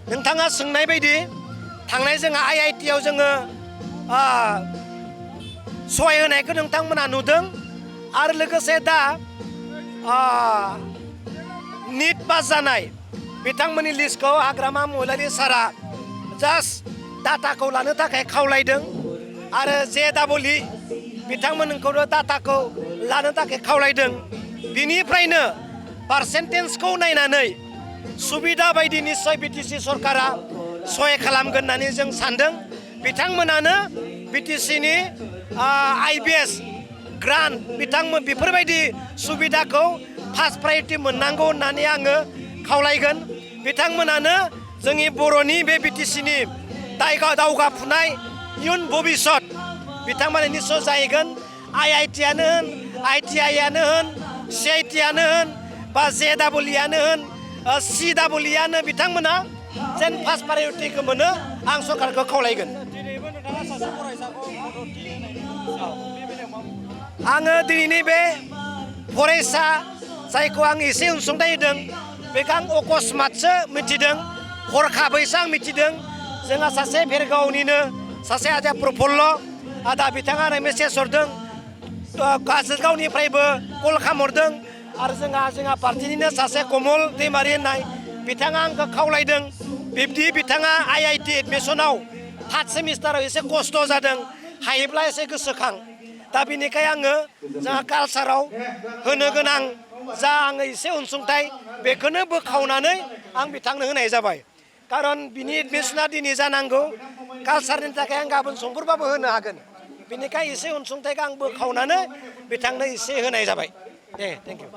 नोंथाङा सोंनाय बायदि थांनाय जोंहा IIT आव जोङो सहाय होनायखौ नोंथांमोना नुदों आरो लोगोसे दा नीट पास जानाय बिथांमोननि लिस्टखौ हाग्रामा महिलारि सारा जास्ट डाटाखौ लानो थाखाय खावलायदों आरो JEE बिथांमोनखौ डाटाखौ लानो थाखाय खावलायदों बिनिफ्रायनो पारसेन्टेजखौ नायनानै सुबिदा बायदि निश्चय BTC सरकारा सहाय खालामगोन होननानै जों सानदों बिथांमोनानो BTCनि IBS ग्रान्ट बिथांमोन बेफोरबायदि सुबिदाखौ फार्स्ट प्रायरिटि मोननांगौ होननानै आङो खावलायगोन बिथांमोनानो जोंनि बर'नि बे BTCनि दावगाफुनाय इयुन भबिष्यत बिथांमोना निश्चय जाहैगोन IIT आनो होन ITI आनो होन CIT आनो होन बा JEE आनो होन CEE आनो बिथांमोना जेन फार्स्ट प्रायरिटिखौ मोनो आं सरकारखौ खावलायगोन आङो दिनैनि बे फरायसा जायखौ आं एसे अनसुंथाइ होदों बेखौ आं अकस्मातसो मिथिदों हरखाबैसो आं मिथिदों जोंहा सासे भेरगावनिनो सासे आदा प्रफुल्ल दा बिथाङा आंनो मेसेज हरदों काजलगावनिफ्रायबो कल खालामहरदों आरो जोंहा पार्टिनिनो सासे कमल दैमारि होननाय बिथाङा आंखौ खावलायदों बिब्दि बिथाङा IIT एडमिसनाव थार्ड सेमिस्टाराव एसे खस्थ' जादों हायोब्ला एसे गोसोखां दा बिनिखाय आङो जोंहा कालसाराव होनो गोनां जा आङो एसे अनसुंथाइ बेखौनो बोखावनानै आं बिथांनो होनाय जाबाय खारन बिनि एडमिसना दिनै जानांगौ कालसारनि थाखाय आं गाबोन समफोरबाबो होनो हागोन बिनिखाय एसे अनसुंथाइखौ आं बोखावनानै बिथांनो एसे होनाय जाबाय दे थेंक इउ